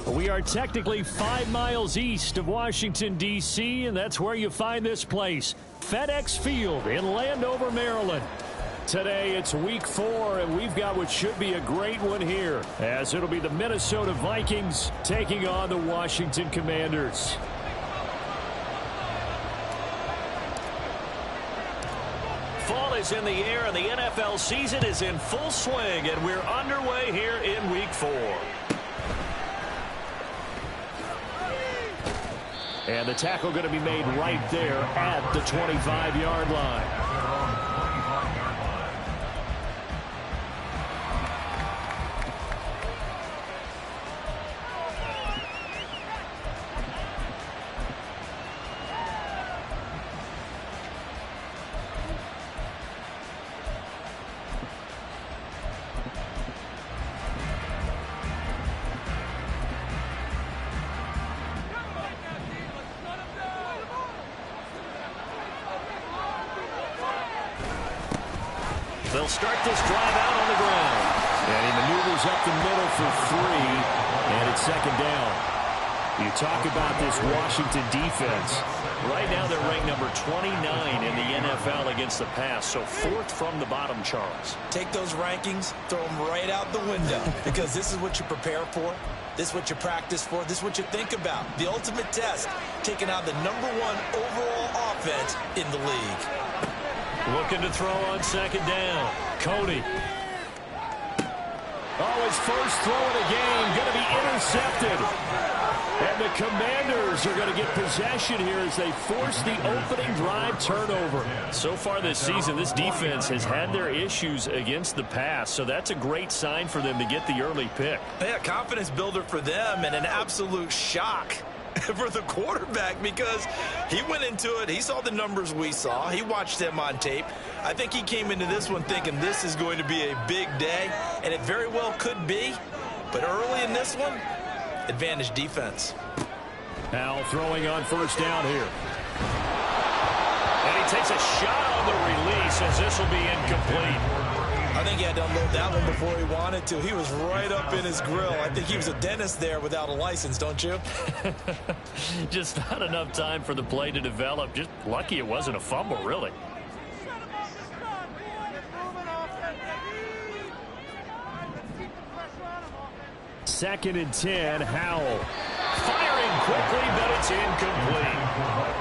We are technically 5 miles east of Washington, D.C., and that's where you find this place, FedEx Field in Landover, Maryland. Today, it's week 4, and we've got what should be a great one here, as it'll be the Minnesota Vikings taking on the Washington Commanders. Fall is in the air, and the NFL season is in full swing, and we're underway here in week 4. And the tackle going to be made right there at the 25-yard line. They'll start this drive out on the ground. And he maneuvers up the middle for 3, and it's second down. You talk about this Washington defense. Right now they're ranked number 29 in the NFL against the pass, so 4th from the bottom, Charles. Take those rankings, throw them right out the window, because this is what you prepare for. This is what you practice for. This is what you think about. The ultimate test, taking out the number 1 overall offense in the league. Looking to throw on second down. Cody. Oh, his first throw of the game going to be intercepted. And the Commanders are going to get possession here as they force the opening drive turnover. So far this season, this defense has had their issues against the pass, so that's a great sign for them to get the early pick. Yeah, confidence builder for them and an absolute shock for the quarterback, because he went into it, he saw the numbers we saw, he watched them on tape. I think he came into this one thinking this is going to be a big day, and it very well could be, but early in this one, advantage defense. Now throwing on first down here. And he takes a shot on the release as this will be incomplete. I think he had to unload that one before he wanted to. He was right up in his grill. I think he was a dentist there without a license, don't you? Just not enough time for the play to develop. Just lucky it wasn't a fumble, really. Second and 10, Howell. Firing quickly, but it's incomplete.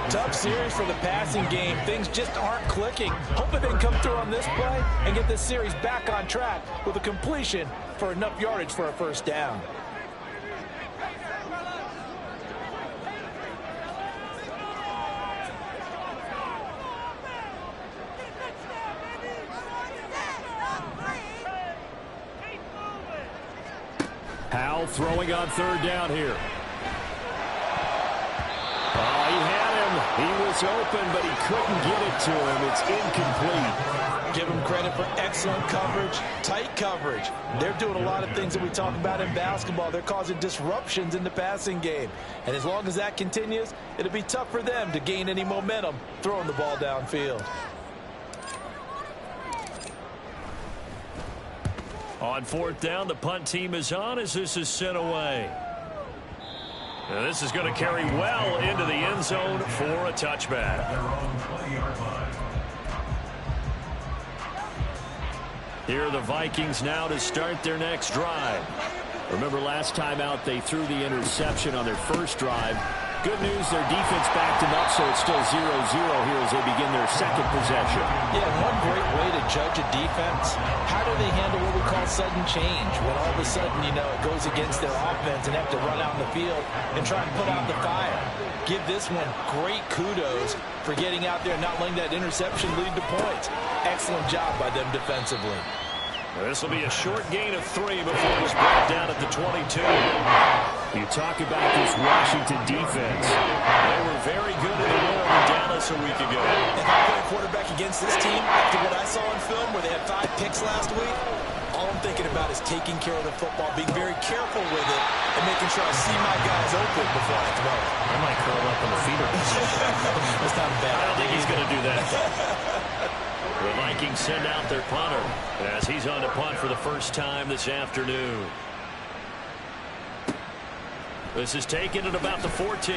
Tough series for the passing game. Things just aren't clicking. Hoping they can come through on this play and get this series back on track with a completion for enough yardage for a first down. Howell throwing on third down here. Oh, he had him. He was open, but he couldn't get it to him. It's incomplete. Give him credit for excellent coverage, tight coverage. They're doing a lot of things that we talk about in basketball. They're causing disruptions in the passing game. And as long as that continues, it'll be tough for them to gain any momentum throwing the ball downfield. On fourth down, the punt team is on as this is sent away. Now this is going to carry well into the end zone for a touchback. Here are the Vikings now to start their next drive. Remember last time out they threw the interception on their first drive. Good news, their defense backed them up, so it's still 0-0 here as they begin their second possession. Yeah, one great way to judge a defense, how do they handle what we call sudden change? When all of a sudden, you know, it goes against their offense and have to run out in the field and try and put out the fire. Give this one great kudos for getting out there and not letting that interception lead to points. Excellent job by them defensively. This will be a short gain of 3 before it's brought down at the 22. You talk about this Washington defense. They were very good at the role in Dallas a week ago. If I play a quarterback against this team, after what I saw on film where they had 5 picks last week, all I'm thinking about is taking care of the football, being very careful with it, and making sure I see my guys open before I throw it. I might curl up in the feeder position. That's not bad. I don't think he's going to do that. The Vikings send out their punter as he's on to punt for the first time this afternoon. This is taken at about the 14.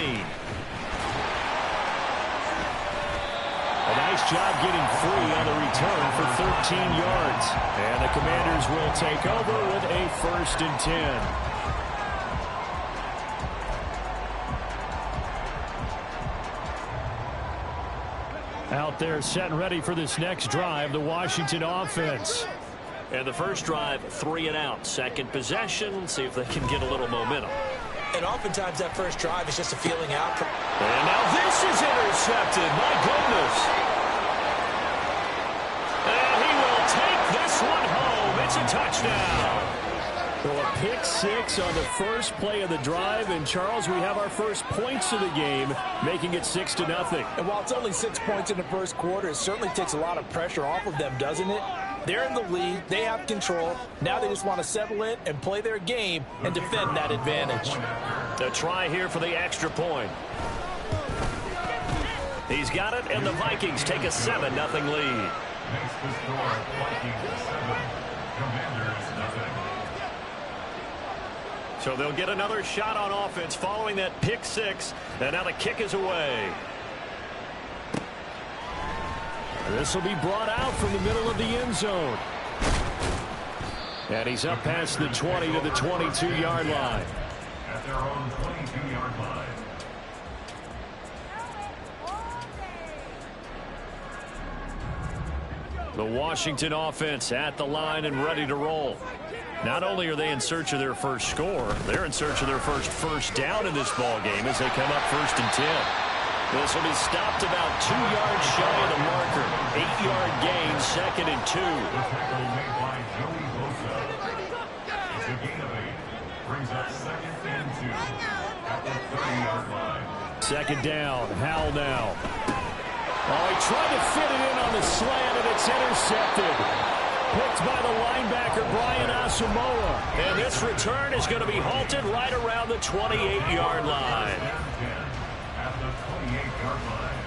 A nice job getting free on the return for 13 yards. And the Commanders will take over with a 1st and 10. Out there set and ready for this next drive, the Washington offense. And the first drive, 3 and out. Second possession, see if they can get a little momentum. And oftentimes that first drive is just a feeling out. And now this is intercepted. My goodness. And he will take this one home. It's a touchdown. Well, a pick 6 on the first play of the drive. And, Charles, we have our first points of the game, making it 6-0. And while it's only 6 points in the first quarter, it certainly takes a lot of pressure off of them, doesn't it? They're in the lead. They have control. Now they just want to settle in and play their game and defend that advantage. A try here for the extra point. He's got it, and the Vikings take a 7-0 lead. Makes the score Vikings 7, Commanders 0. So they'll get another shot on offense following that pick 6, and now the kick is away. This will be brought out from the middle of the end zone. And he's up past the 20 to the 22-yard line. At their own 22-yard line. The Washington offense at the line and ready to roll. Not only are they in search of their first score, they're in search of their first down in this ball game as they come up 1st and 10. This will be stopped about 2 yards shy of the marker. 8-yard gain, 2nd and 2. The tackle made by Joey Bosa. It's a gain of 8. Brings up 2nd and 2 at the 30-yard line. 2nd down. Howell now. Oh, he tried to fit it in on the slant, and it's intercepted. Picked by the linebacker, Brian Asamoah. And this return is going to be halted right around the 28-yard line. At the 28-yard line.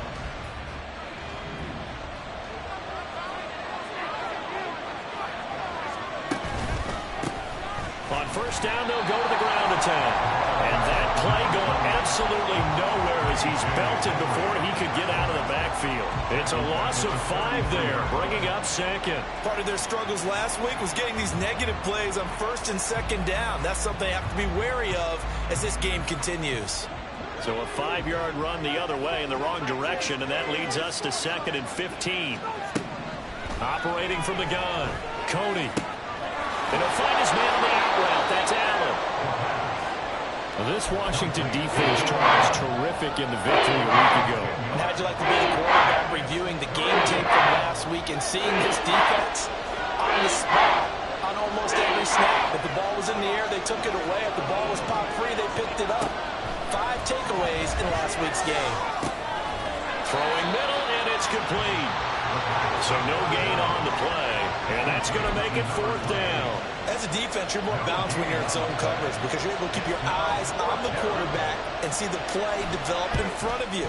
On 1st down, they'll go to the ground attack. And that play going absolutely nowhere as he's belted before he could get out of the backfield. It's a loss of 5 there, bringing up 2nd. Part of their struggles last week was getting these negative plays on 1st and 2nd down. That's something they have to be wary of as this game continues. So a 5-yard run the other way in the wrong direction, and that leads us to 2nd and 15. Operating from the gun, Coney. And he'll find his man on the out route. That's Allen. Well, this Washington defense was terrific in the victory a week ago. And how'd you like to be the quarterback reviewing the game tape from last week and seeing this defense on the spot on almost every snap? If the ball was in the air, they took it away. If the ball was popped free, they picked it up. 5 takeaways in last week's game. Throwing middle, and it's complete. So no gain on the play, and that's going to make it 4th down. As a defense, you're more balanced when you're in zone coverage because you're able to keep your eyes on the quarterback and see the play develop in front of you.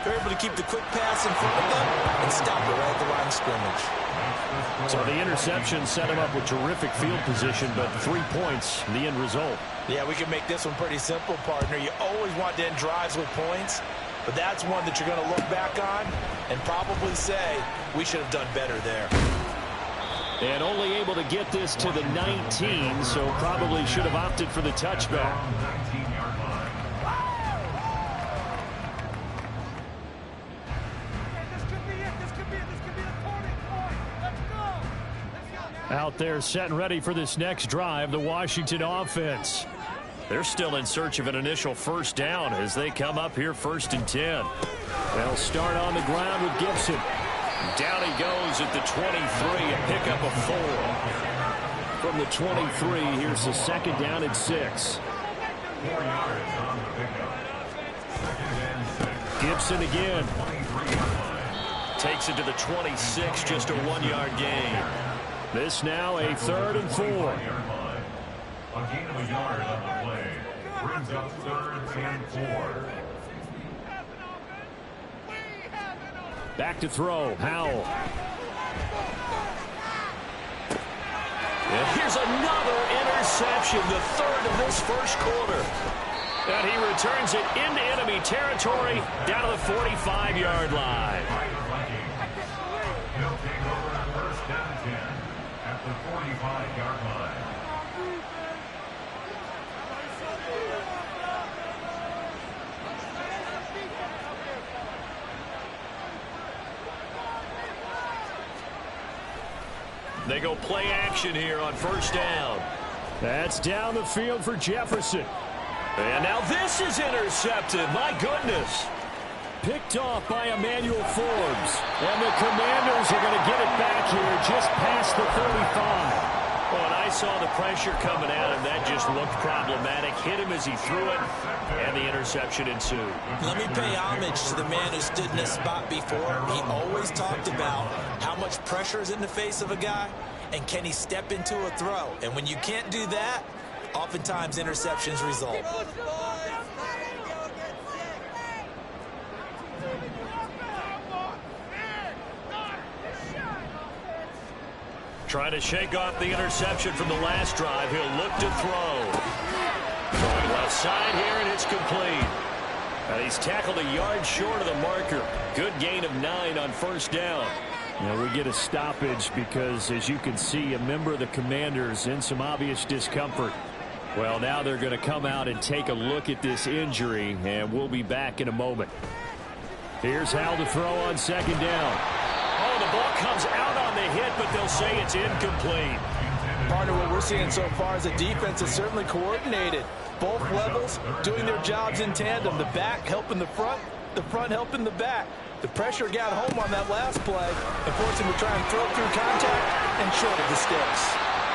You're able to keep the quick pass in front of them and stop it right at the line of scrimmage. So the interception set him up with terrific field position, but 3 points, the end result. Yeah, we can make this one pretty simple, partner. You always want to end drives with points, but that's one that you're going to look back on and probably say, we should have done better there. And only able to get this to the 19, so probably should have opted for the touchback. 19-yard line. This could be the turning point. Let's go. Out there set and ready for this next drive, the Washington offense. They're still in search of an initial 1st down as they come up here 1st and 10. They'll start on the ground with Gibson. Down he goes at the 23, a pickup of 4. From the 23, here's the 2nd down at 6. 4 yards on the pickup. 2nd and 6. Gibson again. 23-yard line. Takes it to the 26, just a 1-yard gain. This now a 3rd and 4. 25-yard line. A gain of a yard on the play. Brings up 3rd and 4. Back to throw, Howell. And here's another interception, the 3rd of this first quarter. And he returns it into enemy territory down to the 45-yard line. He'll take over at first down and 10 at the 45-yard line. They go play action here on first down. That's down the field for Jefferson. And now this is intercepted. My goodness. Picked off by Emmanuel Forbes. And the Commanders are going to get it back here just past the 35. Well, and I saw the pressure coming at him. That just looked problematic. Hit him as he threw it, and the interception ensued. Let me pay homage to the man who stood in this spot before. He always talked about how much pressure is in the face of a guy, and can he step into a throw. And when you can't do that, oftentimes interceptions result. Trying to shake off the interception from the last drive. He'll look to throw. Going left side here, and it's complete. And he's tackled a yard short of the marker. Good gain of 9 on first down. Now we get a stoppage because, as you can see, a member of the Commanders in some obvious discomfort. Well, now they're going to come out and take a look at this injury, and we'll be back in a moment. Here's Hal to throw on second down. Oh, the ball comes out on the hit, but they'll say it's incomplete. Part of what we're seeing so far is the defense is certainly coordinated. Both levels doing their jobs in tandem. The back helping the front helping the back. The pressure got home on that last play and forced him to try and throw through contact and short of the sticks.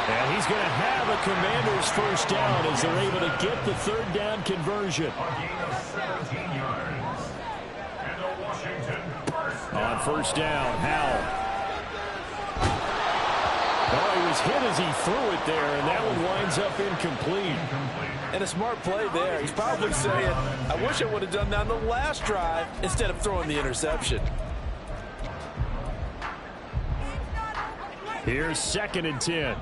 And he's going to have a Commander's first down as they're able to get the third down conversion. A gain of 17 yards. And a Washington first down. On first down, Howell. Oh, he was hit as he threw it there, and that one winds up incomplete. And a smart play there. He's probably saying, I wish I would have done that on the last drive instead of throwing the interception. Here's second and 10.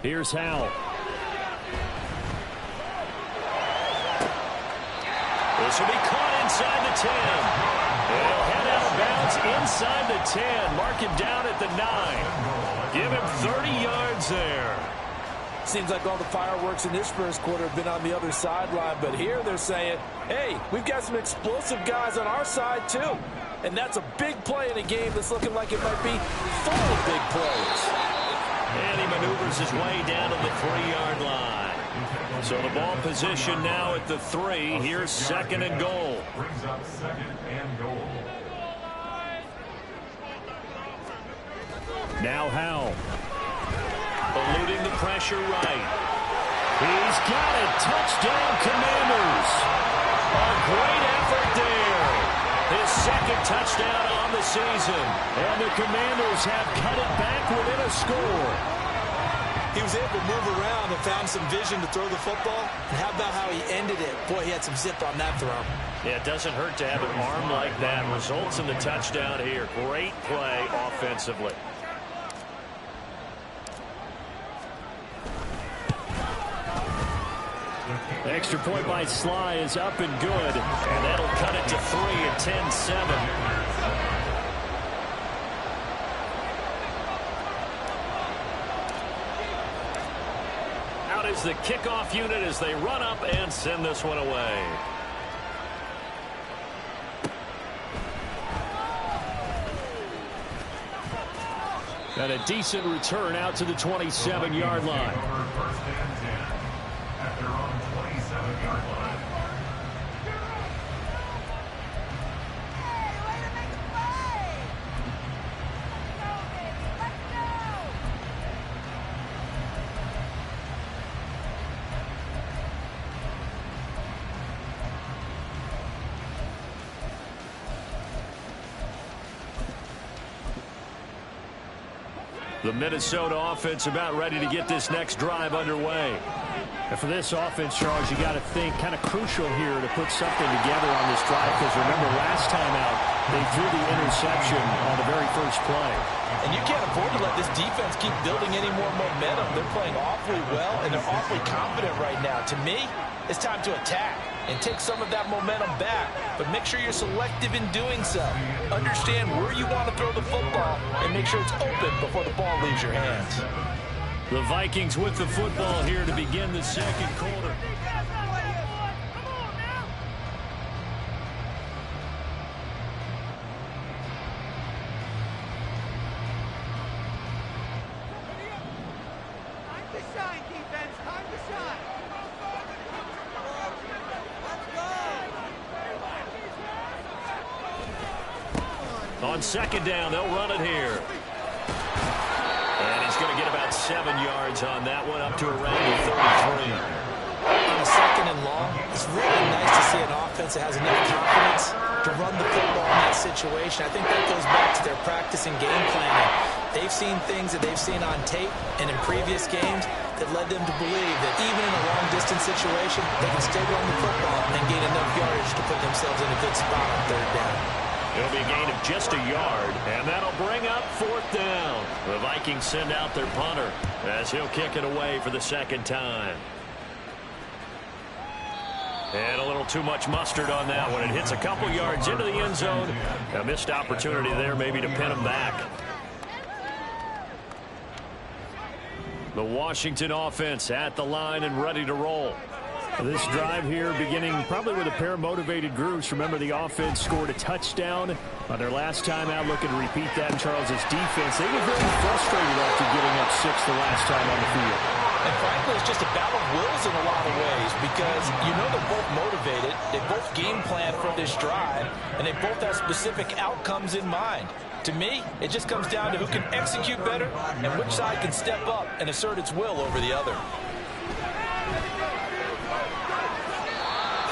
Here's Howell. This will be caught inside the 10. They'll head out of bounds inside the 10. Mark him down at the 9. Give him 30 yards there. Seems like all the fireworks in this first quarter have been on the other sideline, but here they're saying, hey, we've got some explosive guys on our side too. And that's a big play in a game that's looking like it might be full of big plays. And he maneuvers his way down to the 3-yard line. So the ball position now at the 3. Here's second and goal. Brings up second and goal. Now Howell. Eluding the pressure right. He's got it. Touchdown, Commanders. A great effort there. His second touchdown on the season. And the Commanders have cut it back within a score. He was able to move around and found some vision to throw the football. And how about how he ended it? Boy, he had some zip on that throw. Yeah, it doesn't hurt to have an arm like that. Results in the touchdown here. Great play offensively. Extra point by Sly is up and good. And that'll cut it to 3 at 10-7. Is the kickoff unit as they run up and send this one away. And a decent return out to the 27-yard line. First and 10 at their own 27-yard line. The The Minnesota offense about ready to get this next drive underway. And for this offense, Charles, you got to think kind of crucial here to put something together on this drive, because remember last time out they threw the interception on the very first play. And you can't afford to let this defense keep building any more momentum. They're playing awfully well, and they're awfully confident right now. To me, it's time to attack and take some of that momentum back, but make sure you're selective in doing so. Understand where you want to throw the football and make sure it's open before the ball leaves your hands. The Vikings with the football here to begin the second quarter. On second down, they'll run it here. And he's going to get about 7 yards on that one, up to around the 33. On a second and long, it's really nice to see an offense that has enough confidence to run the football in that situation. I think that goes back to their practice and game planning. They've seen things that they've seen on tape and in previous games that led them to believe that even in a long-distance situation, they can still run the football and gain enough yardage to put themselves in a good spot on third down. It'll be a gain of just a yard, and that'll bring up fourth down. The Vikings send out their punter as he'll kick it away for the second time. And a little too much mustard on that one. It hits a couple yards into the end zone. A missed opportunity there maybe to pin him back. The Washington offense at the line and ready to roll. This drive here beginning probably with a pair of motivated groups. Remember, the offense scored a touchdown on their last time out. Looking to repeat that in Charles's defense. They were very frustrated after getting up 6 the last time on the field. And frankly, it's just a battle of wills in a lot of ways, because you know they're both motivated. They both game plan for this drive, and they both have specific outcomes in mind. To me, it just comes down to who can execute better and which side can step up and assert its will over the other.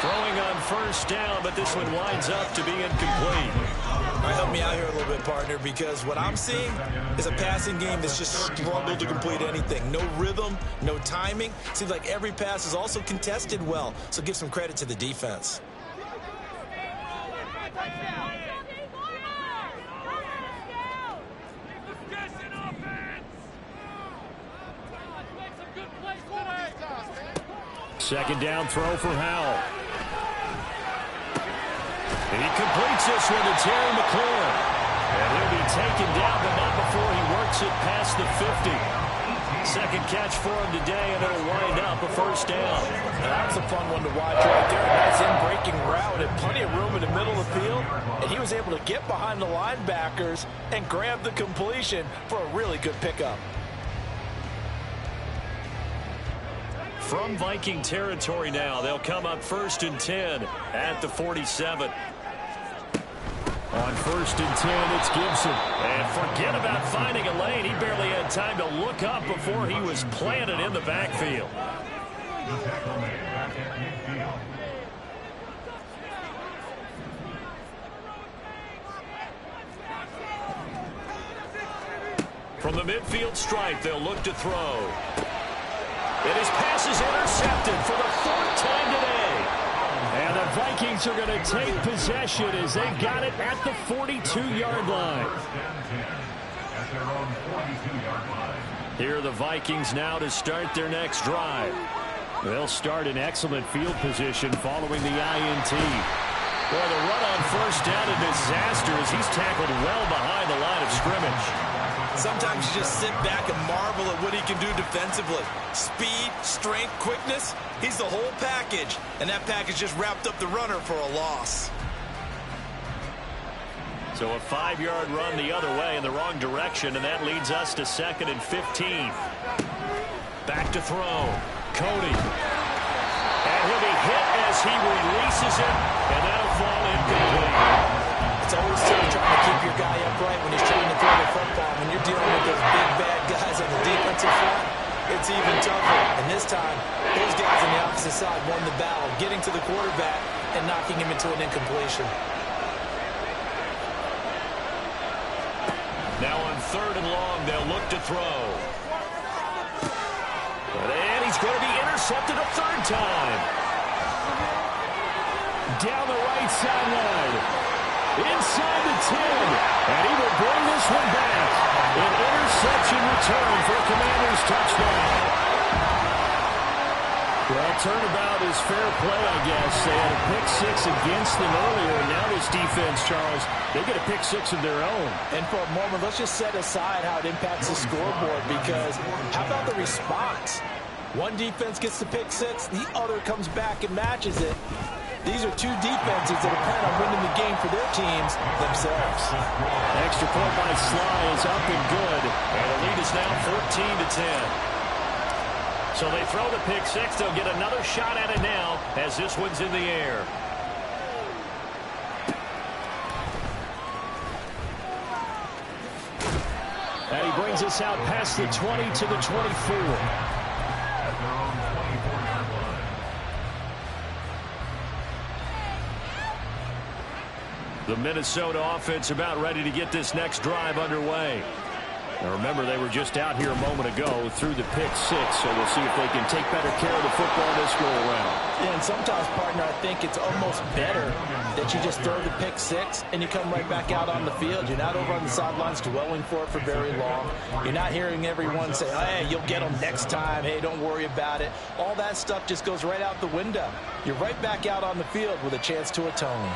Throwing on first down, but this one winds up to be incomplete. All right, help me out here a little bit, partner, because what I'm seeing is a passing game that's just struggled to complete anything. No rhythm, no timing. Seems like every pass is also contested well, so give some credit to the defense. Second down throw for Howell. And he completes this one to Terry McLaurin. And he'll be taken down, but not before he works it past the 50. Second catch for him today, and it'll wind up a first down. That's a fun one to watch right there. Nice in-breaking route and plenty of room in the middle of the field. And he was able to get behind the linebackers and grab the completion for a really good pickup. From Viking territory now, they'll come up 1st and 10 at the 47. On 1st and 10, it's Gibson. And forget about finding a lane. He barely had time to look up before he was planted in the backfield. From the midfield stripe, they'll look to throw. And his pass is intercepted for the 4th time today. And the Vikings are going to take possession as they got it at the 42-yard line. Here are the Vikings now to start their next drive. They'll start in excellent field position following the INT. Boy, the run on first down a disaster as he's tackled well behind the line of scrimmage. Sometimes you just sit back and marvel at what he can do defensively. Speed, strength, quickness, he's the whole package. And that package just wrapped up the runner for a loss. So a 5-yard run the other way in the wrong direction, and that leads us to 2nd and 15. Back to throw. Cody. And he'll be hit as he releases it, and that'll fall incomplete. It's always tough trying to keep your guy upright when he's trying to throw the football. When you're dealing with those big, bad guys on the defensive front, it's even tougher. And this time, those guys on the opposite side won the battle, getting to the quarterback and knocking him into an incompletion. Now on 3rd and long. They'll look to throw. And he's going to be intercepted a 3rd time. Down the right sideline. Inside the 10. And he will bring this one back. An interception return for a Commanders touchdown. Well, turnabout is fair play, I guess. They had a pick 6 against them earlier, and now this defense, Charles, they get a pick 6 of their own. And for a moment, let's just set aside how it impacts the scoreboard, because how about the response? One defense gets the pick 6, the other comes back and matches it. These are two defenses that are planning on winning the game for their teams themselves. Extra point by Sly is up and good, and the lead is now 14-10. So they throw the pick 6. They'll get another shot at it now as this one's in the air. And he brings us out past the 20 to the 24. At their own 24-yard line. The Minnesota offense about ready to get this next drive underway. Now remember, they were just out here a moment ago through the pick 6, so we'll see if they can take better care of the football this go-around. Yeah, and sometimes, partner, I think it's almost better that you just throw the pick 6 and you come right back out on the field. You're not over on the sidelines dwelling for it for very long. You're not hearing everyone say, hey, you'll get them next time. Hey, don't worry about it. All that stuff just goes right out the window. You're right back out on the field with a chance to atone.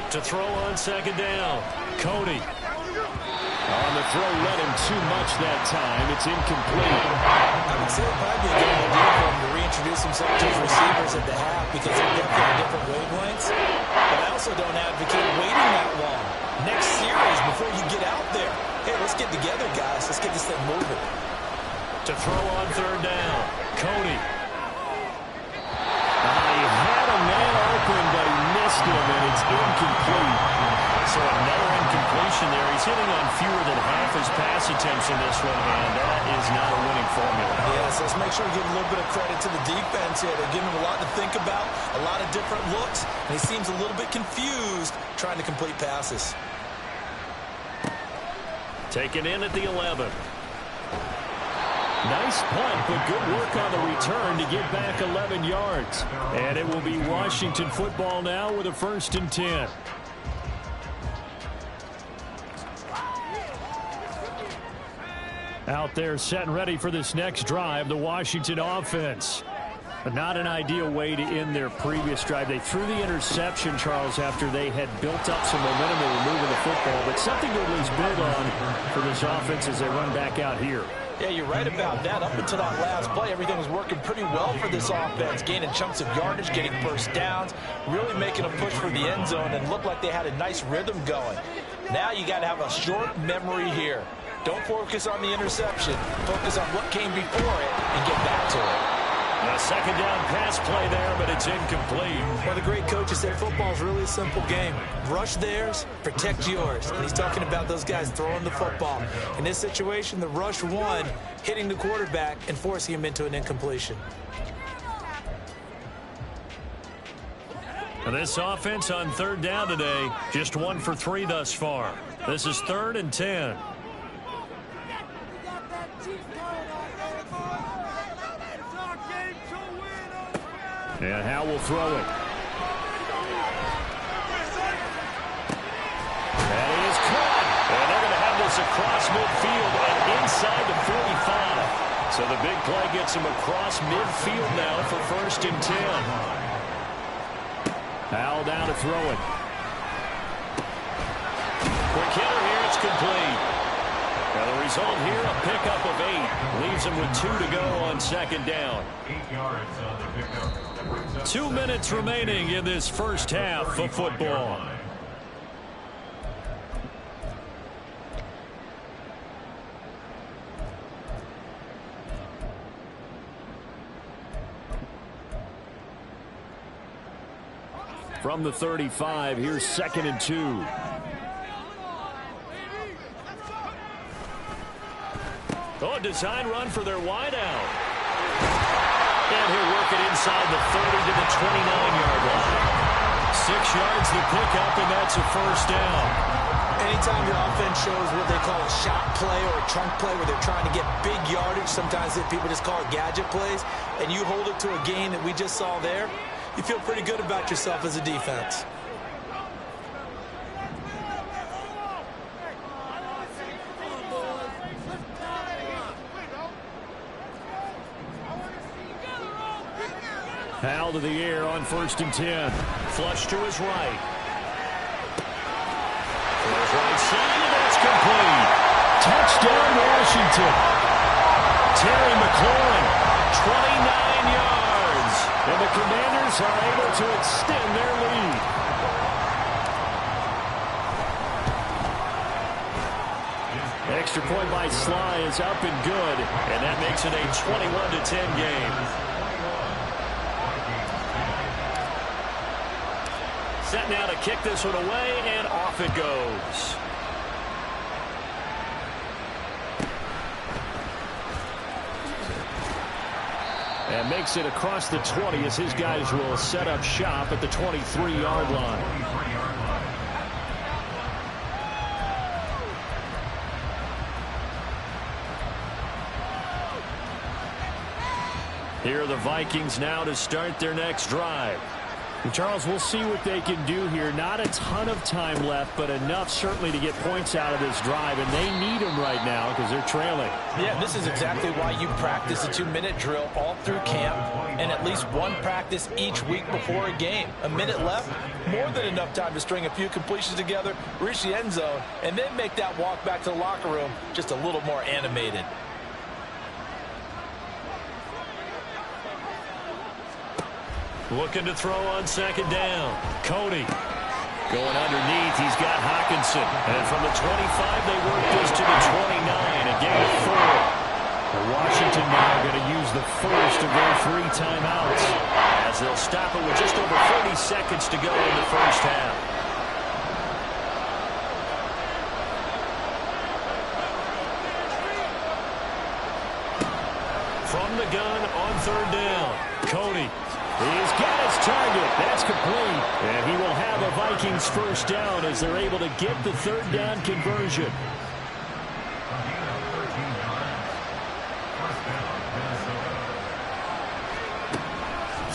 To throw on 2nd down. Cody. On the throw, led him too much that time. It's incomplete. I would say it might be a good idea for him to reintroduce himself to his receivers at the half, because they're definitely on different wavelengths. But I also don't advocate waiting that long. Next series, before you get out there, hey, let's get together, guys. Let's get this thing moving. To throw on 3rd down. Cody. He had a man open, but he missed him, and it's incomplete. So another incompletion there. He's hitting on fewer than half his pass attempts in this one, and that is not a winning formula. Yes, let's make sure we give a little bit of credit to the defense here. They're giving him a lot to think about, a lot of different looks, and he seems a little bit confused trying to complete passes. Taken in at the 11. Nice punt, but good work on the return to get back 11 yards. And it will be Washington football now with a 1st and 10. Out there set and ready for this next drive, the Washington offense. But not an ideal way to end their previous drive. They threw the interception, Charles, after they had built up some momentum. They were moving the football, but something to at least build on for this offense as they run back out here. Yeah, you're right about that. Up until that last play, everything was working pretty well for this offense, gaining chunks of yardage, getting first downs, really making a push for the end zone, and looked like they had a nice rhythm going. Now you got to have a short memory here. Don't focus on the interception. Focus on what came before it and get back to it. A 2nd down pass play there, but it's incomplete. One of the great coaches said football is really a simple game. Rush theirs, protect yours. And he's talking about those guys throwing the football. In this situation, the rush won, hitting the quarterback and forcing him into an incompletion. This offense on 3rd down today, just 1 for 3 thus far. This is 3rd and 10. And Howe will throw it. That is caught. And they're going to have this across midfield and inside the 45. So the big play gets him across midfield now for 1st and 10. Howe down to throw it. Quick hitter here. It's complete. Now the result here, a pickup of 8. Leaves him with 2 to go on 2nd down. 8 yards on the pickup. 2 minutes remaining in this first half of football. From the 35, here's 2nd and 2. Oh, design run for their wideout. And he'll work it inside the 30 to the 29-yard line. 6 yards the pickup, and that's a 1st down. Anytime the offense shows what they call a shot play or a trunk play where they're trying to get big yardage, sometimes people just call it gadget plays, and you hold it to a gain that we just saw there, you feel pretty good about yourself as a defense. Foul to the air on 1st and 10. Flush to his right. To his right side, and that's complete. Touchdown, Washington. Terry McLaurin, 29 yards. And the Commanders are able to extend their lead. Extra point by Sly is up and good. And that makes it a 21-10 game. Set now to kick this one away, and off it goes. And makes it across the 20 as his guys will set up shop at the 23-yard line. Here are the Vikings now to start their next drive. And Charles, we'll see what they can do here. Not a ton of time left, but enough certainly to get points out of this drive, and they need them right now because they're trailing. Yeah, this is exactly why you practice a 2-minute drill all through camp and at least one practice each week before a game. A minute left, more than enough time to string a few completions together, reach the end zone, and then make that walk back to the locker room just a little more animated. Looking to throw on 2nd down. Cody going underneath. He's got Hockenson. And from the 25, they work this to the 29. A gain of 4. Washington now going to use the first of their 3 timeouts as they'll stop it with just over 30 seconds to go in the first half. From the gun on 3rd down. Cody. He's got his target. That's complete. And he will have a Vikings first down as they're able to get the 3rd down conversion.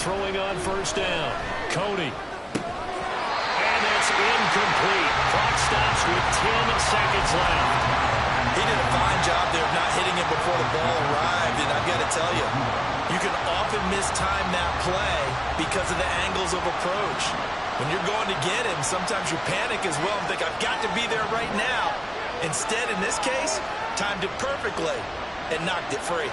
Throwing on 1st down. Cody. And it's incomplete. Clock stops with 10 seconds left. He did a fine job there of not hitting it before the ball arrived, and I've got to tell you, you can often mistime that play because of the angles of approach. When you're going to get him, sometimes you panic as well and think, I've got to be there right now. Instead, in this case, timed it perfectly and knocked it free.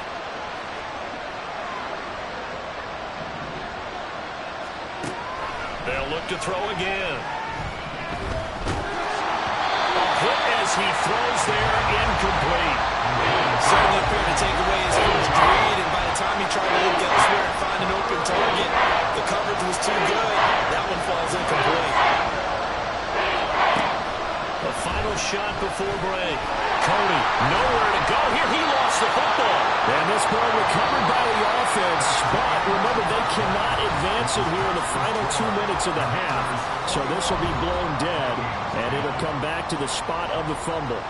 They'll look to throw again. Hit as he throws there, incomplete. Certainly appeared to take away his first read, and by the time he tried to look elsewhere and find an open target, the coverage was too good. That one falls incomplete. The final shot before break. Cody, nowhere to go here. He lost the football. And this ball recovered by the offense. But remember, they cannot advance it here in the final 2 minutes of the half. So this will be blown dead, and it'll come back to the spot of the fumble.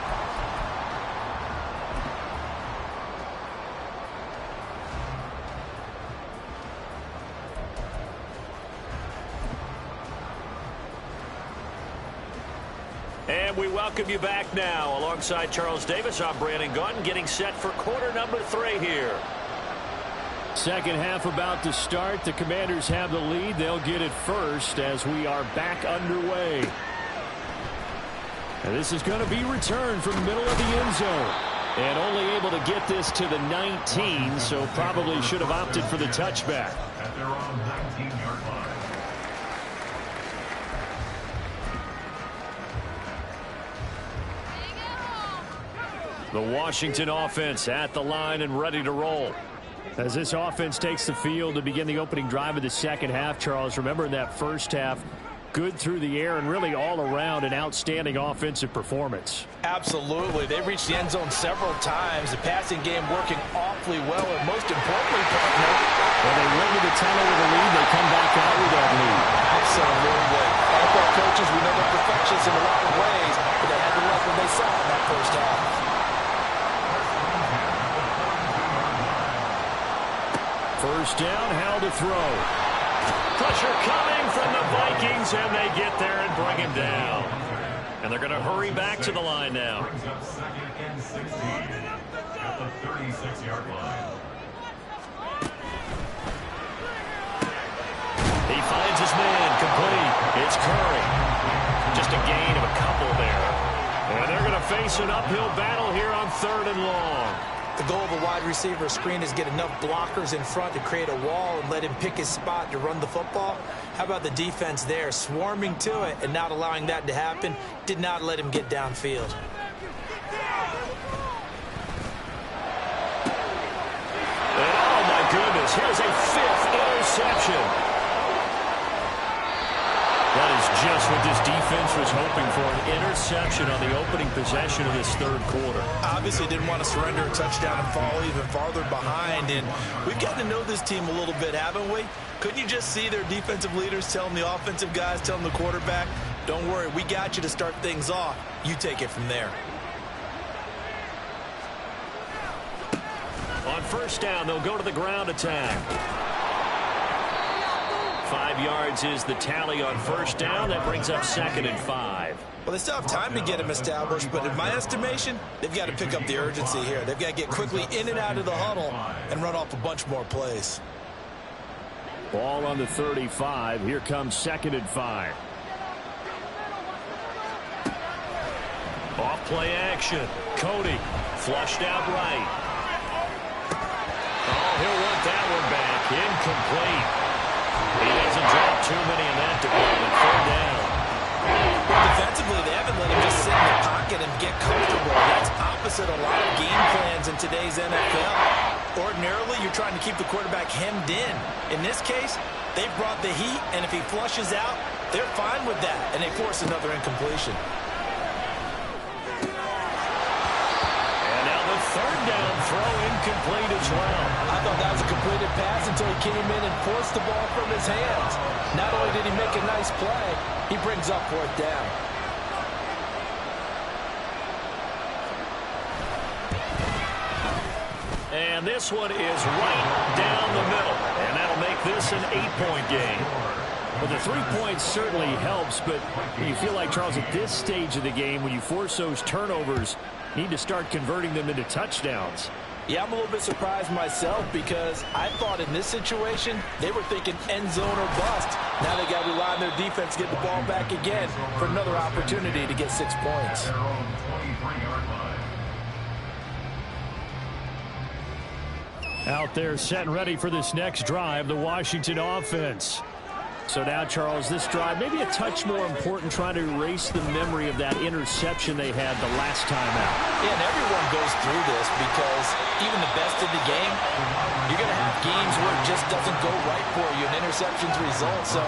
And we welcome you back now. Alongside Charles Davis, I'm Brandon Gaudin, getting set for quarter number 3 here. Second half about to start. The Commanders have the lead. They'll get it first as we are back underway. And this is going to be returned from the middle of the end zone. And only able to get this to the 19, so probably should have opted for the touchback. At their own 19-yard line. The Washington offense at the line and ready to roll. As this offense takes the field to begin the opening drive of the second half, Charles, remember in that first half, good through the air and really all around an outstanding offensive performance. Absolutely. They reached the end zone several times. The passing game working awfully well, and most importantly, partner, when they went to the tunnel with a lead, they come back out with that lead. Absolutely. NFL coaches, we know they're perfectionists in a lot of ways, but they had they saw in that first half. First down, Howell to throw. Pressure coming from the Vikings, and they get there and bring him down. And they're going to hurry back to the line now. Brings up second and 16 at the 36-yard line. He finds his man, complete. It's Curry. Just a gain of a couple there. And they're going to face an uphill battle here on 3rd and long. The goal of a wide receiver screen is get enough blockers in front to create a wall and let him pick his spot to run the football. How about the defense there, swarming to it and not allowing that to happen? Did not let him get downfield. And oh my goodness, here's a 5th interception. That is just what this defense was hoping for, an interception on the opening possession of this 3rd quarter. Obviously didn't want to surrender a touchdown and fall even farther behind. And we've gotten to know this team a little bit, haven't we? Couldn't you just see their defensive leaders telling the offensive guys, telling the quarterback, don't worry, we got you to start things off. You take it from there. On first down, they'll go to the ground attack. 5 yards is the tally on first down. That brings up 2nd and 5. Well, they still have time to get him established, but in my estimation, they've got to pick up the urgency here. They've got to get quickly in and out of the huddle and run off a bunch more plays. Ball on the 35. Here comes 2nd and 5. Off play action. Cody flushed out right. Oh, he'll want that one back. Incomplete. He doesn't drop too many in that department. 3rd down. Well, defensively, they haven't let him just sit in the pocket and get comfortable. That's opposite a lot of game plans in today's NFL. Ordinarily, you're trying to keep the quarterback hemmed in. In this case, they've brought the heat, and if he flushes out, they're fine with that, and they force another incompletion. And now the 3rd down throw incomplete as well. I thought that was a completed pass until he came in and forced the ball from his hands. Not only did he make a nice play, he brings up 4th down. And this one is right down the middle. And that'll make this an 8-point game. Well, the 3 points certainly helps, but you feel like, Charles, at this stage of the game, when you force those turnovers, you need to start converting them into touchdowns. Yeah, I'm a little bit surprised myself because I thought in this situation they were thinking end zone or bust. Now they got to rely on their defense to get the ball back again for another opportunity to get 6 points. Out there set and ready for this next drive, the Washington offense. So now, Charles, this drive maybe a touch more important, trying to erase the memory of that interception they had the last time out. Yeah, and everyone goes through this because even the best in the game, you're going to have games where it just doesn't go right for you, and interceptions result. So,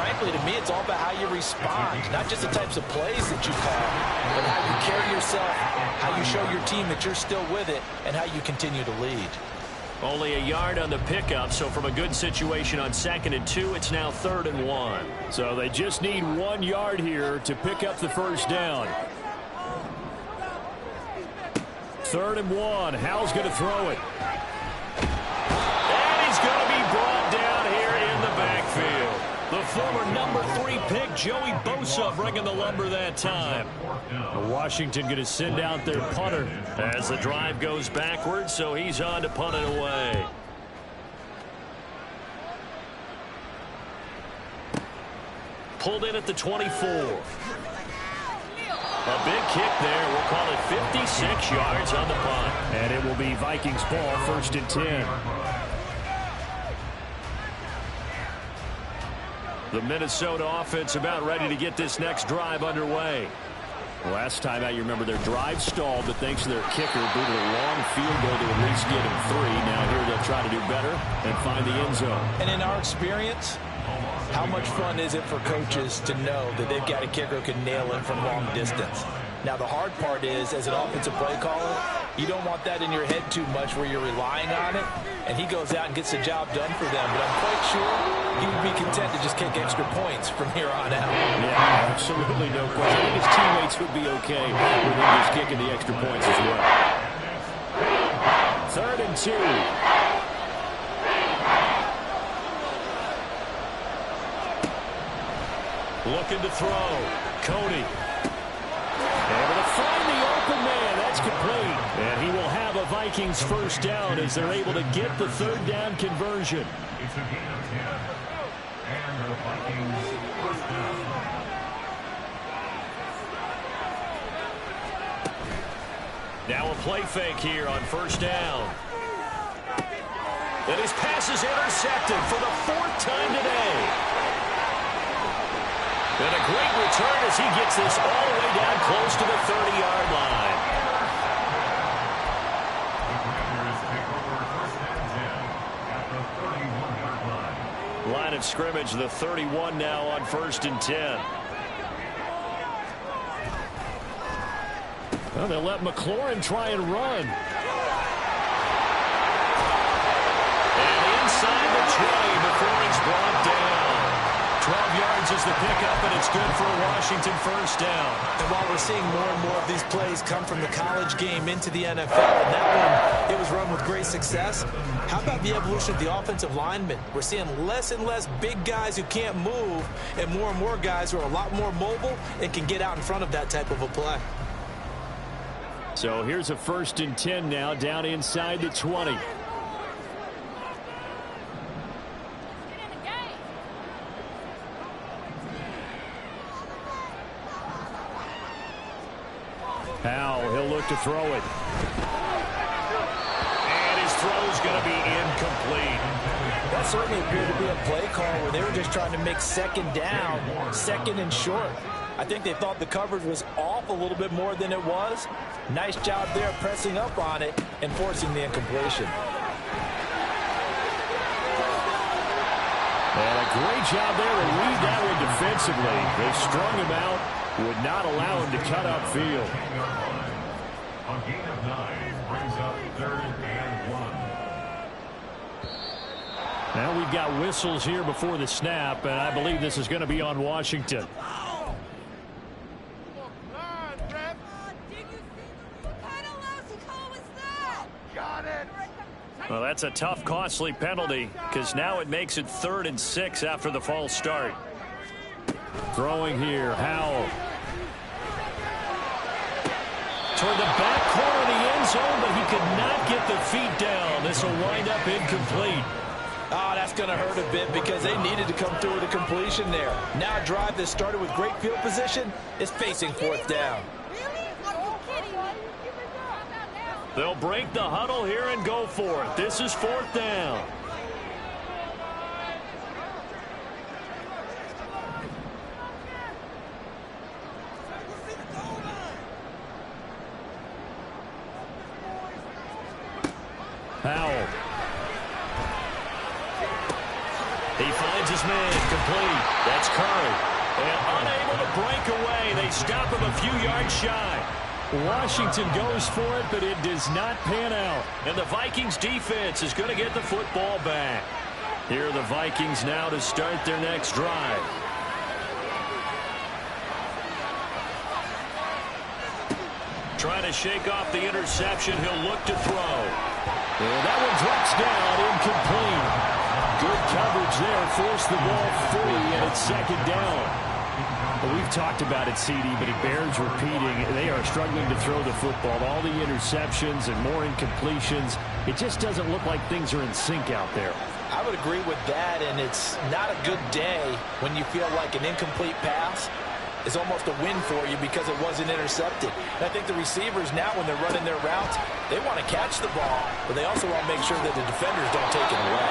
frankly, to me, it's all about how you respond, not just the types of plays that you call, but how you carry yourself, how you show your team that you're still with it, and how you continue to lead. Only a yard on the pickup, so from a good situation on 2nd and 2, it's now 3rd and 1. So they just need 1 yard here to pick up the first down. 3rd and 1. Howell's going to throw it. And he's going to be brought down here in the backfield. The former number 3 pick, Joey Bosa, bringing the lumber that time. Washington going to send out their punter as the drive goes backwards, so he's on to punt it away. Pulled in at the 24. A big kick there. We'll call it 56 yards on the punt. And it will be Vikings ball, 1st and 10. The Minnesota offense about ready to get this next drive underway. Last time out, you remember their drive stalled, but thanks to their kicker, booted a long field goal to at least get him 3. Now here they'll try to do better and find the end zone. And in our experience, how much fun is it for coaches to know that they've got a kicker who can nail it from long distance? Now, the hard part is, as an offensive play caller, you don't want that in your head too much where you're relying on it. and he goes out and gets the job done for them. But I'm quite sure he would be content to just kick extra points from here on out. Yeah, absolutely no question. I think his teammates would be okay with him just kicking the extra points as well. 3rd and 2. Looking to throw. Cody. Able to find the open man. That's complete. And he will have a Vikings first down as they're able to get the 3rd down conversion. It's a gain of 10. And the Vikings first down. Now a play fake here on first down. And his pass is intercepted for the 4th time today. And a great return as he gets this all the way down close to the 30-yard line. The Commanders take over first and 10 at the 31-yard line. Line of scrimmage, the 31 now on 1st and 10. Well, they'll let McLaurin try and run. And inside the 20 before he's brought down. 12 yards is the pickup, and it's good for a Washington first down. And while we're seeing more and more of these plays come from the college game into the NFL, and that one, it was run with great success, how about the evolution of the offensive linemen? We're seeing less and less big guys who can't move, and more guys who are a lot more mobile and can get out in front of that type of a play. So here's a 1st and 10 now, down inside the 20. Powell, he'll look to throw it. And his throw's going to be incomplete. That certainly appeared to be a play call where they were just trying to make 2nd down, 2nd and short. I think they thought the coverage was off a little bit more than it was. Nice job there pressing up on it and forcing the incompletion. And a great job there to read that one defensively. They strung him out, would not allow him to cut upfield. A gain of 9 brings up 3rd and 1. Now we've got whistles here before the snap, and I believe this is going to be on Washington. Well, that's a tough, costly penalty because now it makes it 3rd and 6 after the false start. Throwing here, Howell. Toward the back corner of the end zone, but he could not get the feet down. This will wind up incomplete. Oh, that's going to hurt a bit because they needed to come through with a completion there. Now a drive that started with great field position is facing 4th down. They'll break the huddle here and go for it. This is 4th down. Powell. He finds his man, complete. That's Curry. And unable to break away. They stop him a few yards shy. Washington goes for it, but it does not pan out. And the Vikings defense is going to get the football back. Here are the Vikings now to start their next drive. Trying to shake off the interception. He'll look to throw. And that one drops down, incomplete. Good coverage there. Forced the ball free, and it's 2nd down. Well, we've talked about it, CD, but it bears repeating. They are struggling to throw the football. All the interceptions and more incompletions. It just doesn't look like things are in sync out there. I would agree with that, and it's not a good day when you feel like an incomplete pass is almost a win for you because it wasn't intercepted. And I think the receivers now, when they're running their routes, they want to catch the ball, but they also want to make sure that the defenders don't take it away.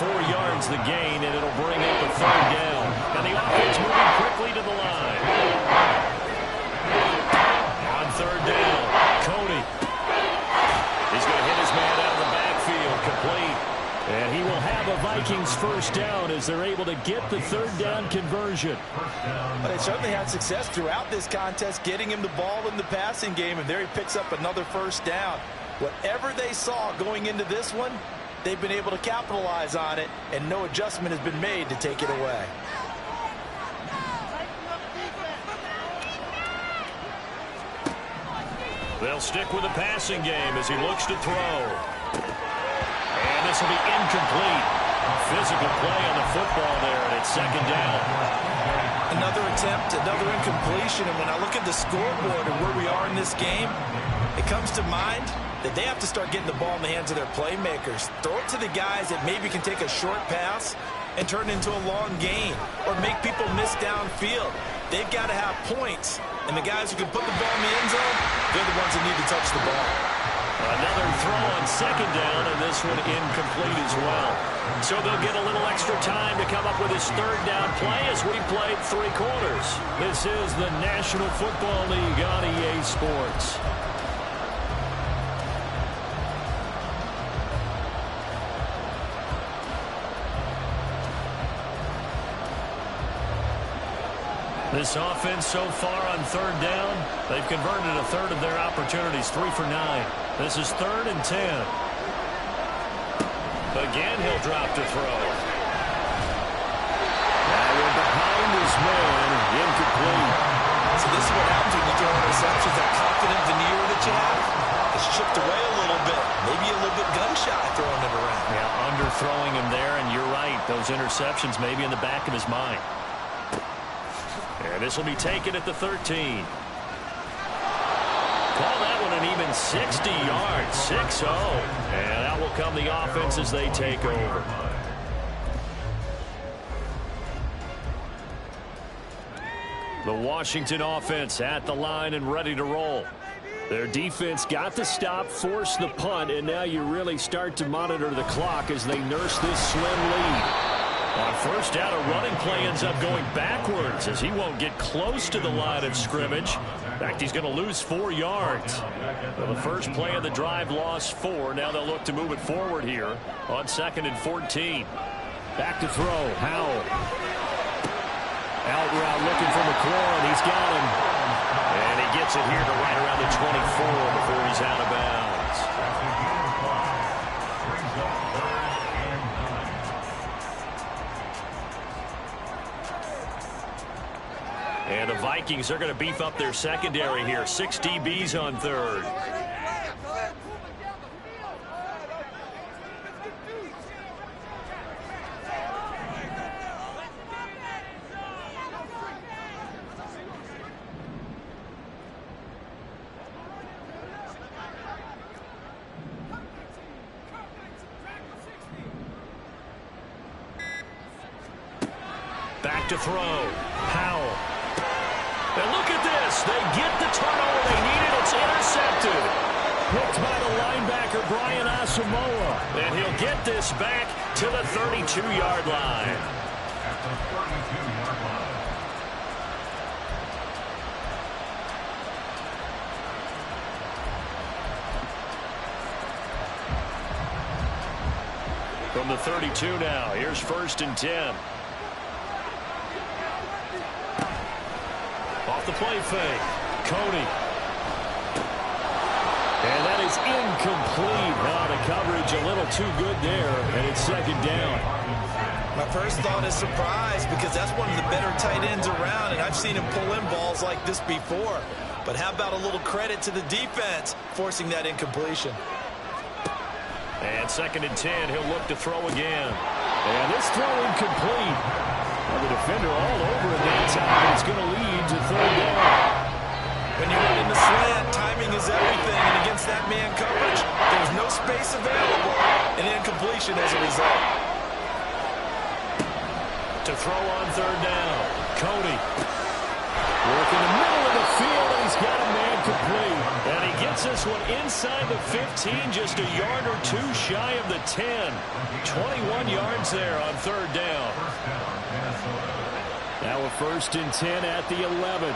4 yards the gain, and it'll bring up a 3rd down. And the offense moving quickly to the line. On 3rd down, Cody. He's going to hit his man out of the backfield, complete. And he will have a Vikings first down as they're able to get the 3rd down conversion. But they certainly had success throughout this contest, getting him the ball in the passing game, and there he picks up another first down. Whatever they saw going into this one, they've been able to capitalize on it, and no adjustment has been made to take it away. They'll stick with the passing game as he looks to throw. And this will be incomplete. Physical play on the football there, and it's second down. Another attempt, another incompletion, and when I look at the scoreboard and where we are in this game, it comes to mind that they have to start getting the ball in the hands of their playmakers. Throw it to the guys that maybe can take a short pass and turn it into a long gain or make people miss downfield. They've got to have points, and the guys who can put the ball in the end zone, they're the ones that need to touch the ball. Another throw on second down, and this one incomplete as well. So they'll get a little extra time to come up with his third down play as we played 3 quarters. This is the National Football League on EA Sports. This offense so far on third down, they've converted a third of their opportunities, 3 for 9. This is 3rd and 10. Again, he'll drop to throw. Now we're behind his man, incomplete. So this is what happens when you throw interceptions. That confident veneer that you have is chipped away a little bit. Maybe a little bit gun-shy throwing it around. Yeah, underthrowing him there, and you're right. Those interceptions may be in the back of his mind. And this will be taken at the 13. Call that one an even 60 yards, 6-0. And out will come the offense as they take over. The Washington offense at the line and ready to roll. Their defense got the stop, forced the punt, and now you really start to monitor the clock as they nurse this slim lead. On first down, a running play ends up going backwards as he won't get close to the line of scrimmage. In fact, he's going to lose 4 yards. Well, the first play of the drive lost 4. Now they'll look to move it forward here on 2nd and 14. Back to throw. Howell. Out route looking for McLaurin. He's got him. And he gets it here to right around the 24 before he's out of bounds. And the Vikings are going to beef up their secondary here. 6 DBs on third. Back to throw. Howell. And look at this. They get the turnover they needed. It's intercepted. Picked by the linebacker, Brian Asamoah. And he'll get this back to the 32-yard line. At the 32-yard line. From the 32 now, here's 1st and 10. Off the play fake. Coney. And that is incomplete. Now the coverage a little too good there, and it's 2nd down. My first thought is surprise because that's one of the better tight ends around, and I've seen him pull in balls like this before. But how about a little credit to the defense forcing that incompletion? And 2nd and 10, he'll look to throw again. And this throw incomplete. Well, the defender all over it that time. It's going to lead to 3rd down. When you run in the slant, timing is everything, and against that man coverage, there's no space available, and incompletion as a result. To throw on 3rd down, Coney. Work in the middle of the field, and he's got a man complete. And he gets this one inside the 15, just a yard or 2 shy of the 10. 21 yards there on 3rd down. Now a 1st and 10 at the 11.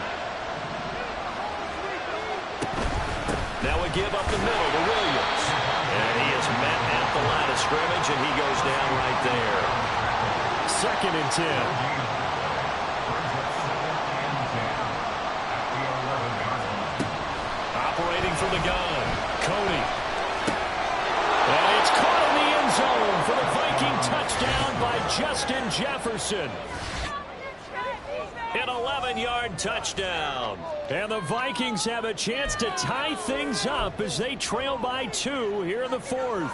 Now a give up the middle to Williams. And he is met at the line of scrimmage, and he goes down right there. 2nd and 10. Operating from the gun, Coney. And it's caught in the end zone. touchdown by Justin Jefferson. An 11-yard touchdown. And the Vikings have a chance to tie things up as they trail by 2 here in the 4th.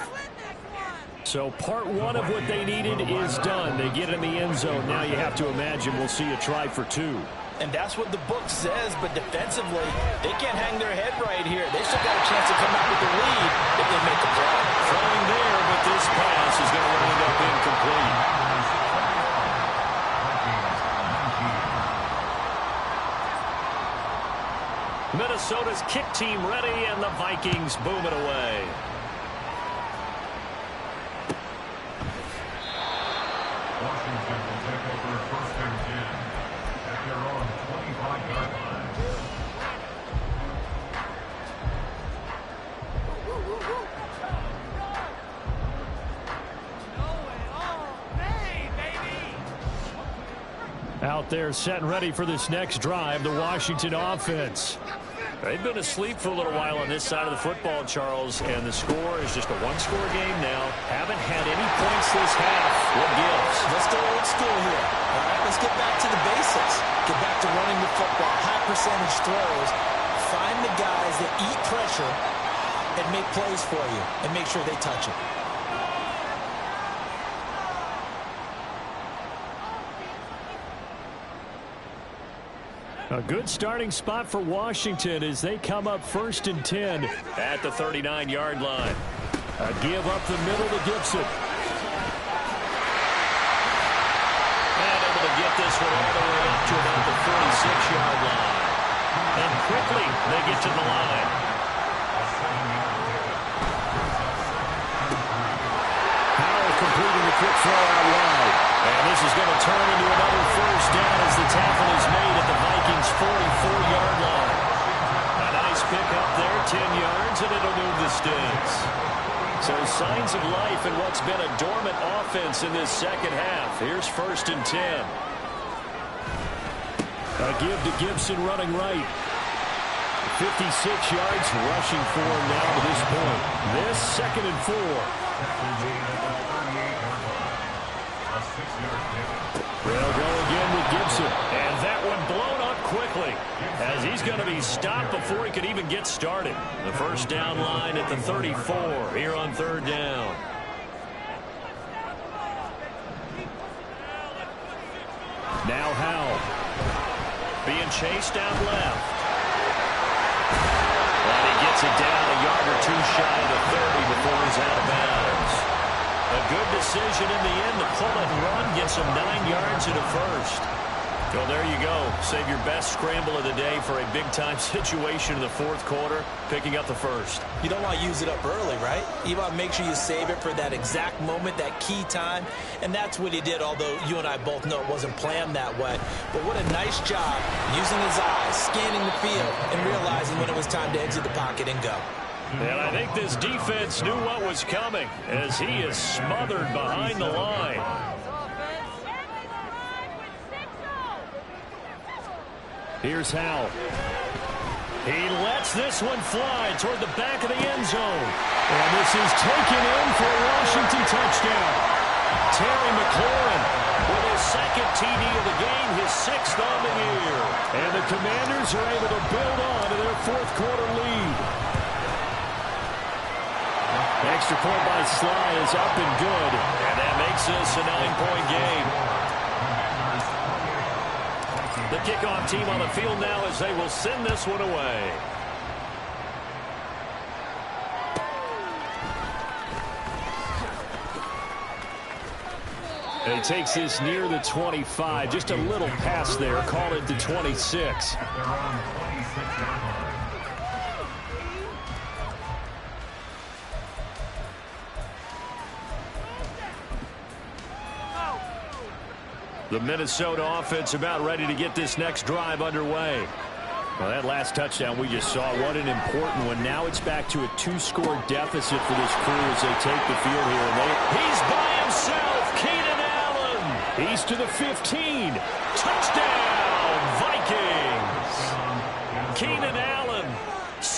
So part one of what they needed is done. They get in the end zone. Now you have to imagine we'll see a try for 2. And that's what the book says, but defensively, they can't hang their head right here. They still got a chance to come out with the lead if they make the play. Throwing there, but this pass is going to wind up incomplete. Minnesota's kick team ready, and the Vikings boom it away. Washington will take over first and 10 at their own 25-yard line. Out there set and ready for this next drive, the Washington offense. They've been asleep for a little while on this side of the football, Charles, and the score is just a one-score game now. Haven't had any points this half. What gives? Let's go old school here. All right, let's get back to the basics. Get back to running the football, high percentage throws. Find the guys that eat pressure and make plays for you and make sure they touch it. A good starting spot for Washington as they come up 1st and 10 at the 39-yard line. A give up the middle to Gibson. And able to get this one all the way up to about the 46-yard line. And quickly they get to the line. Howell completing the quick throw out wide. And this is going to turn into another first down as the tackle is made at the Vikings' 44-yard line. A nice pick up there, 10 yards, and it'll move the sticks. So signs of life in what's been a dormant offense in this second half. Here's 1st and 10. A give to Gibson running right. 56 yards rushing for him now to this point. This 2nd and 4. They'll go again with Gibson. And that one blown up quickly as he's going to be stopped before he could even get started. The first down line at the 34 here on 3rd down. Now Howell being chased down left. And he gets it down a yard or 2 shy of the 30 before he's out of bounds. A good decision in the end to pull it and run, gets him 9 yards and a first. Well, there you go. Save your best scramble of the day for a big-time situation in the 4th quarter, picking up the first. You don't want to use it up early, right? You want to make sure you save it for that exact moment, that key time. And that's what he did, although you and I both know it wasn't planned that way. But what a nice job using his eyes, scanning the field, and realizing when it was time to exit the pocket and go. And I think this defense knew what was coming as he is smothered behind the line. Here's Howell. He lets this one fly toward the back of the end zone. And this is taken in for a Washington touchdown. Terry McLaurin with his 2nd TD of the game, his 6th on the year. And the Commanders are able to build on to their 4th quarter lead. Extra point by Sly is up and good. And that makes this a 9-point game. The kickoff team on the field now as they will send this one away. And he takes this near the 25. Just a little pass there. Call it the 26. The Minnesota offense about ready to get this next drive underway. Well, that last touchdown we just saw, what an important one. Now it's back to a 2-score deficit for this crew as they take the field here. And he's by himself, Keenan Allen. He's to the 15. Touchdown, Vikings. Keenan Allen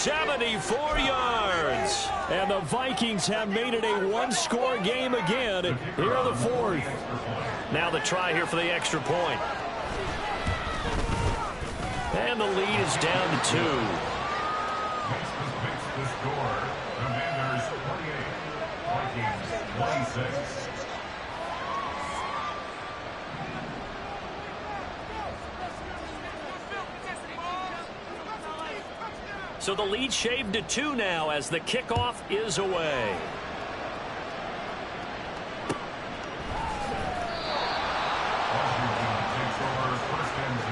74 yards. And the Vikings have made it a one-score game again here in the fourth. Now the try here for the extra point. And the lead is down to 2. Makes the score. Commanders 28, Vikings 26. So the lead shaved to 2 now as the kickoff is away. Washington takes over first and 10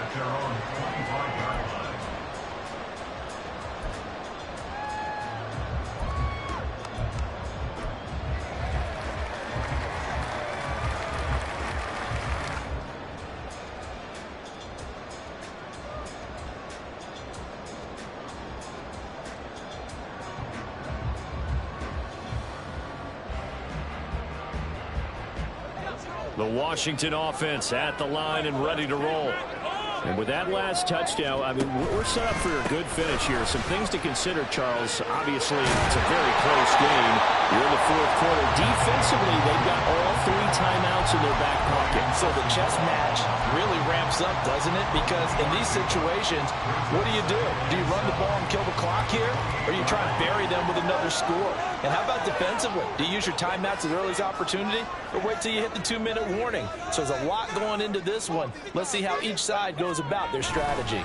at their own 25-yard line. The Washington offense at the line and ready to roll. And with that last touchdown, I mean, we're set up for a good finish here. Some things to consider, Charles. Obviously, it's a very close game. You're in the fourth quarter. Defensively, they've got all 3 timeouts in their back pocket. So the chess match really ramps up, doesn't it? Because in these situations, what do? Do you run the ball and kill the clock here? Or you try to bury them with another score? And how about defensively? Do you use your timeouts at the earliest opportunity? Or wait till you hit the 2-minute warning? So there's a lot going into this one. Let's see how each side goes about their strategy.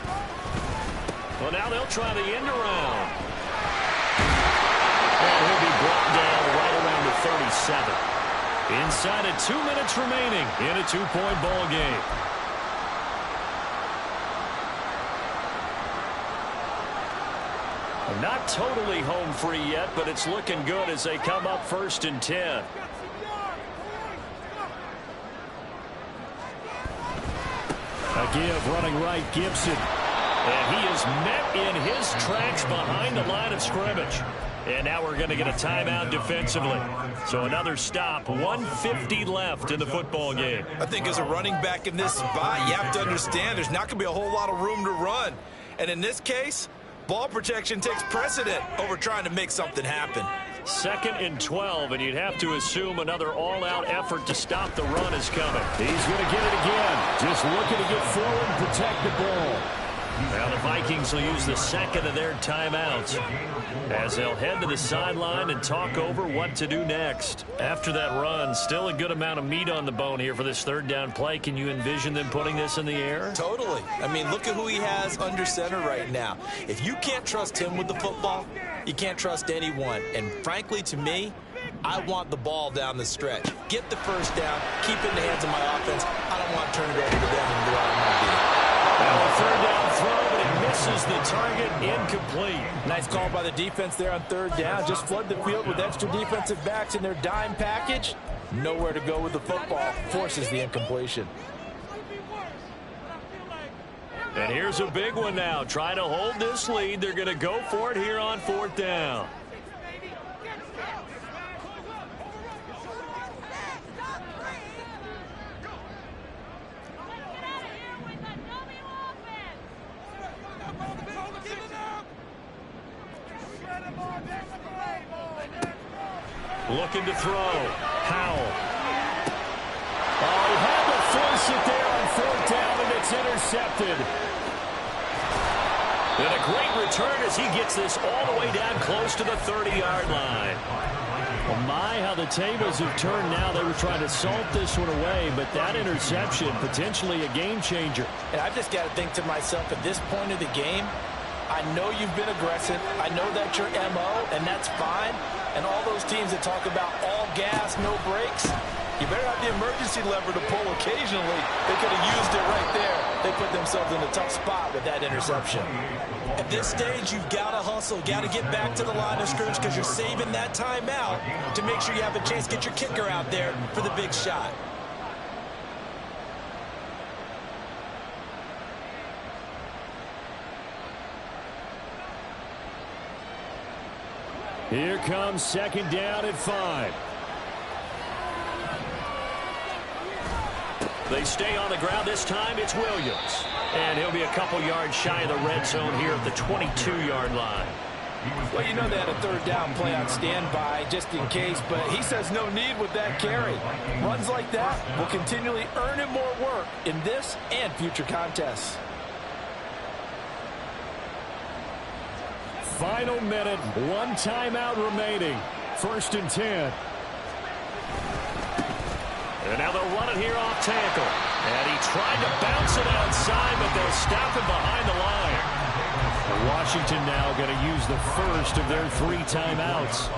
Well, now they'll try the end around. And he'll be brought down right around the 37. Inside of 2 minutes remaining in a 2-point ball game. Not totally home free yet, but it's looking good as they come up first and 10. A give running right, Gibson. And he is met in his tracks behind the line of scrimmage. And now we're going to get a timeout defensively. So another stop, 1:50 left in the football game. I think as a running back in this spot, you have to understand there's not going to be a whole lot of room to run. And in this case, ball protection takes precedent over trying to make something happen. 2nd and 12, and you'd have to assume another all-out effort to stop the run is coming. He's going to get it again. Just looking to get forward and protect the ball. Now the Vikings will use the 2nd of their timeouts as they'll head to the sideline and talk over what to do next. After that run, still a good amount of meat on the bone here for this 3rd down play. Can you envision them putting this in the air? Totally. I mean, look at who he has under center right now. If you can't trust him with the football, you can't trust anyone. And frankly, to me, I want the ball down the stretch. Get the first down, keep it in the hands of my offense. I don't want to turn it over to them and go out on my beat. Now a 3rd down throw, but it misses the target, incomplete. Nice call by the defense there on 3rd down. Just flood the field with extra defensive backs in their dime package. Nowhere to go with the football. Forces the incompletion. And here's a big one now. Trying to hold this lead. They're going to go for it here on 4th down. Looking to throw. Howell. Oh, he had to force it there on 4th down, and it's intercepted. And a great return as he gets this all the way down close to the 30-yard line. Well, my, how the tables have turned now. They were trying to salt this one away, but that interception, potentially a game changer. And I've just got to think to myself, at this point of the game, I know you've been aggressive. I know that's your MO, and that's fine. And all those teams that talk about all gas, no brakes, you better have the emergency lever to pull occasionally. They could have used it right there. They put themselves in a tough spot with that interception. At this stage, you've got to hustle, got to get back to the line of scrimmage because you're saving that timeout to make sure you have a chance to get your kicker out there for the big shot. Here comes 2nd down at 5. They stay on the ground. This time it's Williams. And he'll be a couple yards shy of the red zone here at the 22-yard line. Well, you know they had a third down play on standby just in case, but he says no need with that carry. Runs like that will continually earn him more work in this and future contests. Final minute, one timeout remaining. 1st and 10. And now they'll run it here off tackle. And he tried to bounce it outside, but they'll stop him behind the line. Washington now going to use the first of their 3 timeouts.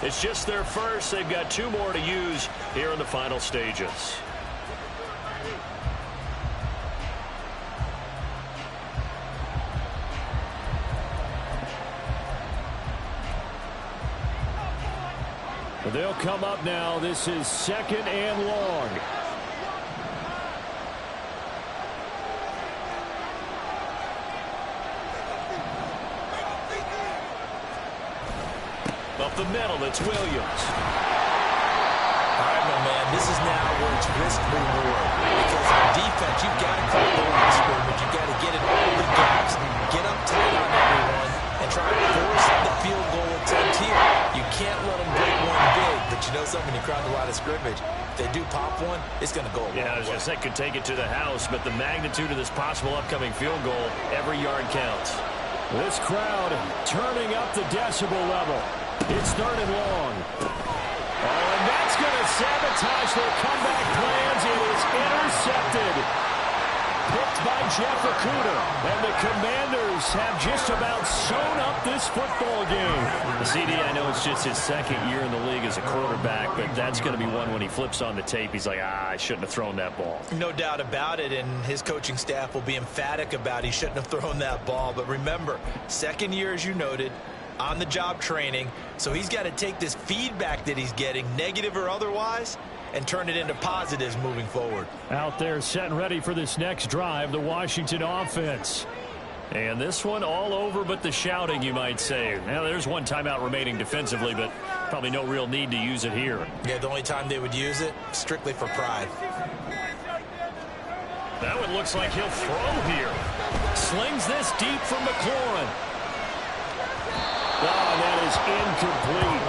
It's just their first. They've got 2 more to use here in the final stages. They'll come up now. This is 2nd and long. Up the middle, it's Williams. All right, my man, this is now where it's risk-reward. Because on defense, you've got to crack the line of scrimmage. You've got to get in all the gaps, get up tight on everyone, and try to force the field goal attempt here. You can't let them break one big, but you know something, you crowd the line of scrimmage. If they do pop one, it's going to go a long way. I was going to say, could take it to the house, but the magnitude of this possible upcoming field goal, every yard counts. This crowd turning up the decibel level. It's 3rd and long. Oh, and that's going to sabotage their comeback plans. It is intercepted. Picked by Jeff Okudah. And the Commanders have just about sewn up this football game. The CD, I know it's just his 2nd year in the league as a quarterback, but that's going to be one when he flips on the tape. He's like, I shouldn't have thrown that ball. No doubt about it, and his coaching staff will be emphatic about he shouldn't have thrown that ball. But remember, 2nd year, as you noted, on-the-job training, so he's got to take this feedback that he's getting, negative or otherwise, and turn it into positives moving forward. Out there set and ready for this next drive, the Washington offense. And this one all over but the shouting, you might say. Now, there's 1 timeout remaining defensively, but probably no real need to use it here. Yeah, the only time they would use it, strictly for pride. That one looks like he'll throw here. Slings this deep from McLaurin. Oh, that is incomplete.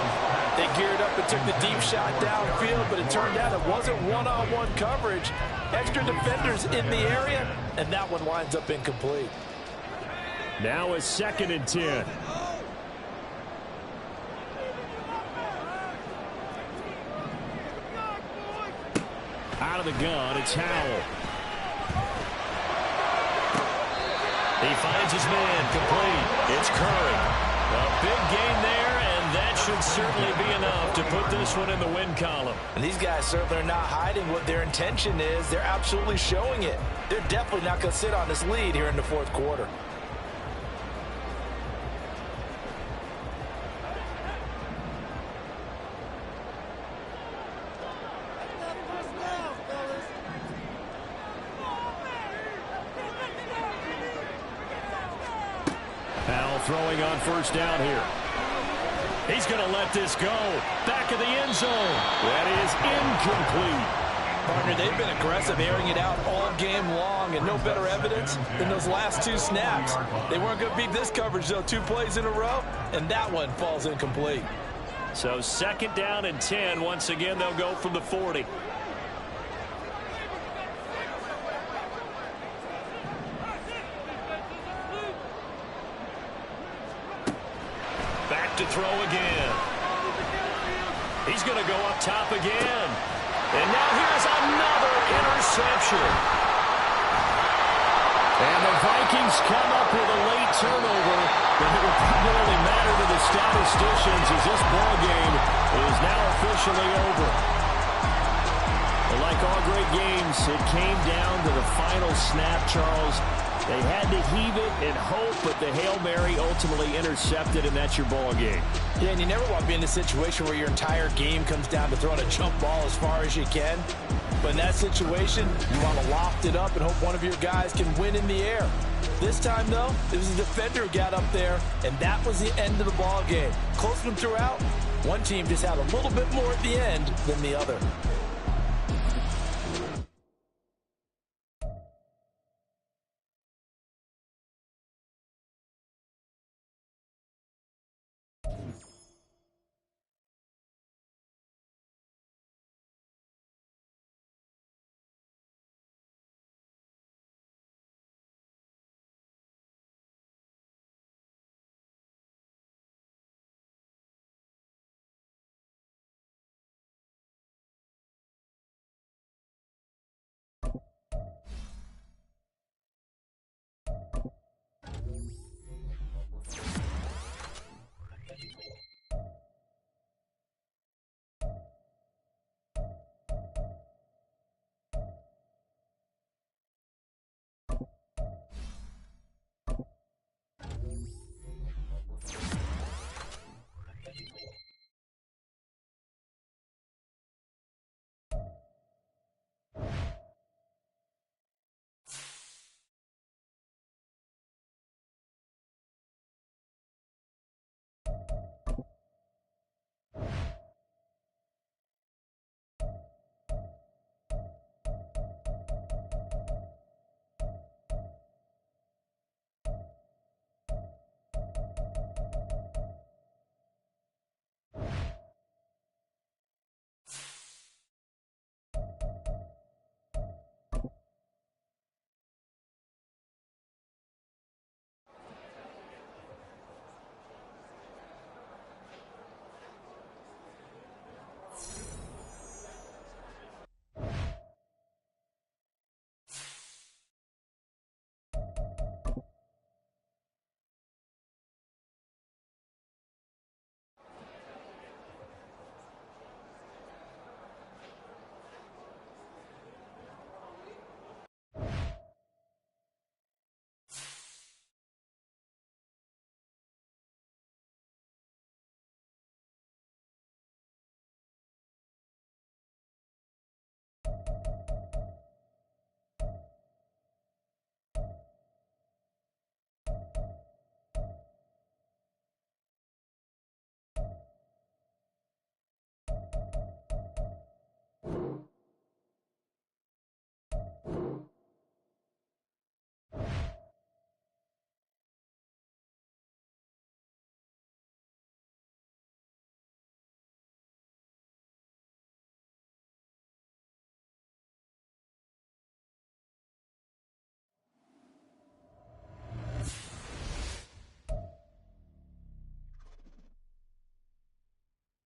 They geared up and took the deep shot downfield, but it turned out it wasn't one-on-one coverage. Extra defenders in the area, and that one winds up incomplete. Now it's 2nd and 10. Out of the gun, it's Howell. He finds his man, complete. It's Curry. A big gain there, and that should certainly be enough to put this one in the win column. And these guys certainly are not hiding what their intention is. They're absolutely showing it. They're definitely not going to sit on this lead here in the 4th quarter. Throwing on 1st down here. He's going to let this go. Back of the end zone. That is incomplete. Partner, they've been aggressive, airing it out all game long, and no better evidence than those last 2 snaps. They weren't going to beat this coverage, though, 2 plays in a row, and that one falls incomplete. So 2nd down and 10. Once again, they'll go from the 40. To throw again. He's going to go up top again. And now here's another interception. And the Vikings come up with a late turnover, but it will probably matter to the statisticians as this ball game is now officially over. But like all great games, it came down to the final snap, Charles. They had to heave it and hope, but the Hail Mary ultimately intercepted, and that's your ball game. Yeah, and you never want to be in a situation where your entire game comes down to throwing a jump ball as far as you can. But in that situation, you want to loft it up and hope one of your guys can win in the air. This time, though, it was a defender who got up there, and that was the end of the ball game. Close to them throughout. One team just had a little bit more at the end than the other.